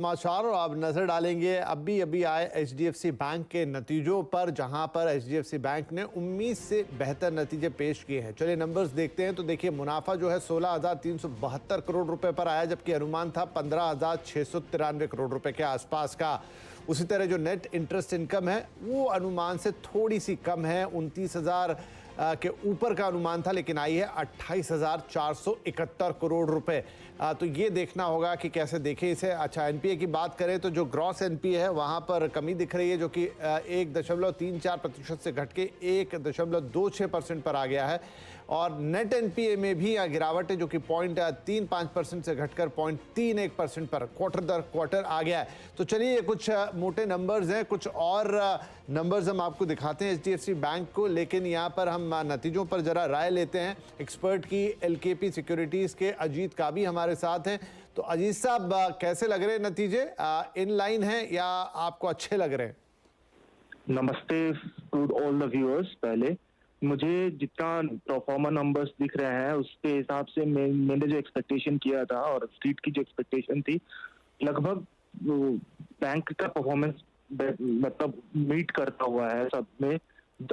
समाचार और अब नजर डालेंगे अभी आए एचडीएफसी बैंक के नतीजों पर, जहां पर एचडीएफसी बैंक ने उम्मीद से बेहतर नतीजे पेश किए हैं। चलिए नंबर्स देखते हैं। तो देखिए, मुनाफा जो है 16,372 करोड़ रुपए पर आया, जबकि अनुमान था 15,693 करोड़ रुपए के आसपास का। उसी तरह जो नेट इंटरेस्ट इनकम है वो अनुमान से थोड़ी सी कम है, 29,000 के ऊपर का अनुमान था, लेकिन आई है 28,471 करोड़ रुपए। तो ये देखना होगा कि कैसे देखें इसे। अच्छा, एनपीए की बात करें तो जो ग्रॉस एनपीए है वहां पर कमी दिख रही है, जो कि 1.34% से घट के 1.26% पर आ गया है। और नेट एनपीए में भी गिरावट है, जो कि 0.35% से घटकर 0.31% पर क्वार्टर दर क्वार्टर आ गया है। तो चलिए, ये कुछ मोटे नंबर्स हैं, कुछ और नंबर्स हम आपको दिखाते हैं एचडीएफसी बैंक को, लेकिन यहाँ पर हम नतीजों पर जरा राय लेते हैं एक्सपर्ट की। एलकेपी सिक्योरिटीज के अजीत का भी हमारे साथ हैं। तो अजीत साहब, कैसे लग रहे हैं नतीजे? इन लाइन है या आपको अच्छे लग रहे हैं? नमस्ते टू ऑल द व्यूअर्स। पहले मुझे जितना प्रोफार्मा नंबर्स दिख रहे हैं उसके हिसाब से मैंने जो एक्सपेक्टेशन किया था और स्ट्रीट की जो एक्सपेक्टेशन थी, लगभग बैंक का परफॉर्मेंस मतलब मीट करता हुआ है सब में।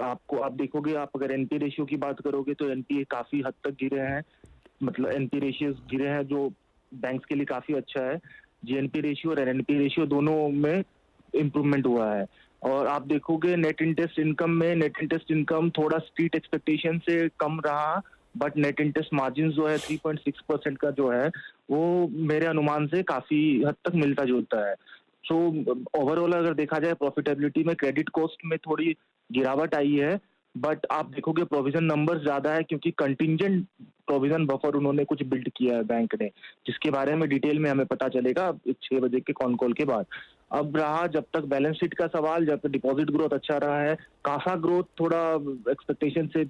आप देखोगे, आप अगर एनपी रेशियो की बात करोगे तो एनपी काफी हद तक गिरे हैं, मतलब एनपी रेशियो गिरे हैं जो बैंक्स के लिए काफी अच्छा है। जीएनपी रेशियो और एनपी रेशियो दोनों में इम्प्रूवमेंट हुआ है। और आप देखोगे नेट इंटरेस्ट इनकम थोड़ा स्ट्रीट एक्सपेक्टेशन से कम रहा, बट नेट इंटरेस्ट मार्जिन जो है 3.6% का जो है वो मेरे अनुमान से काफी हद तक मिलता जुलता है। सो ओवरऑल अगर देखा जाए प्रॉफिटेबिलिटी में क्रेडिट कॉस्ट में थोड़ी गिरावट आई है, बट आप देखोगे प्रोविजन नंबर्स ज्यादा है क्योंकि कंटिंजेंट प्रोविजन बफर उन्होंने कुछ बिल्ड किया है बैंक ने, जिसके बारे में डिटेल में हमें पता चलेगा 6 बजे के कॉन कॉल के बाद। अब रहा जब तक बैलेंस शीट का सवाल, जब तक डिपॉजिट ग्रोथ अच्छा रहा है, कासा ग्रोथ थोड़ा एक्सपेक्टेशन से,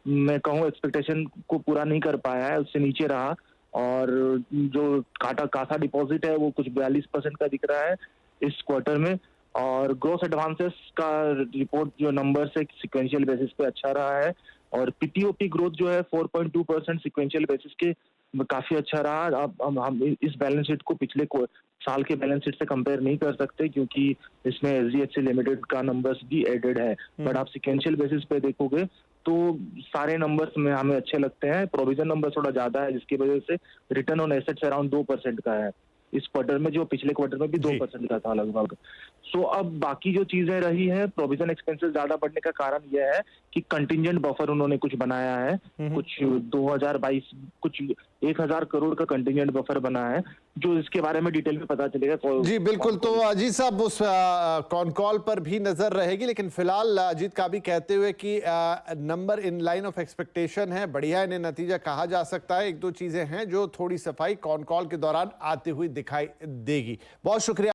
मैं कहूँ एक्सपेक्टेशन को पूरा नहीं कर पाया है, उससे नीचे रहा। और जो कासा डिपॉजिट है वो कुछ 42% का दिख रहा है इस क्वार्टर में। और ग्रोस एडवांसेस का रिपोर्ट जो नंबर से सिक्वेंशियल बेसिस पे अच्छा रहा है। और पीपीओपी ग्रोथ जो है 4.2% सिक्वेंशियल बेसिस के काफी अच्छा रहा। अब हम इस बैलेंस शीट को पिछले साल के बैलेंस शीट से कंपेयर नहीं कर सकते क्योंकि इसमें एचडीएफसी लिमिटेड का नंबर्स भी एडेड है, बट आप सिक्वेंशियल बेसिस पे देखोगे तो सारे नंबर्स में हमें अच्छे लगते हैं। प्रोविजन नंबर थोड़ा ज्यादा है जिसकी वजह से रिटर्न ऑन एसेट्स अराउंड 2% का है इस क्वार्टर में, जो पिछले क्वार्टर में भी 2% का था लगभग। सो अब बाकी जो चीजें रही है, प्रोविजन एक्सपेंसेस ज्यादा बढ़ने का कारण यह है कि कंटिंजेंट बफर उन्होंने कुछ बनाया है, कुछ 2022 कुछ 1,000 करोड़ का कंटिंजेंट बफर बना है, जो इसके बारे में डिटेल में पता चलेगा। जी बिल्कुल। तो अजीत साहब, उस कॉन कॉल पर भी नजर रहेगी, लेकिन फिलहाल अजीत का भी कहते हुए कि number in line of expectation है, बढ़िया इन्हें नतीजा कहा जा सकता है। एक दो चीजें हैं जो थोड़ी सफाई कॉन कॉल के दौरान आती हुई दिखाई देगी। बहुत शुक्रिया।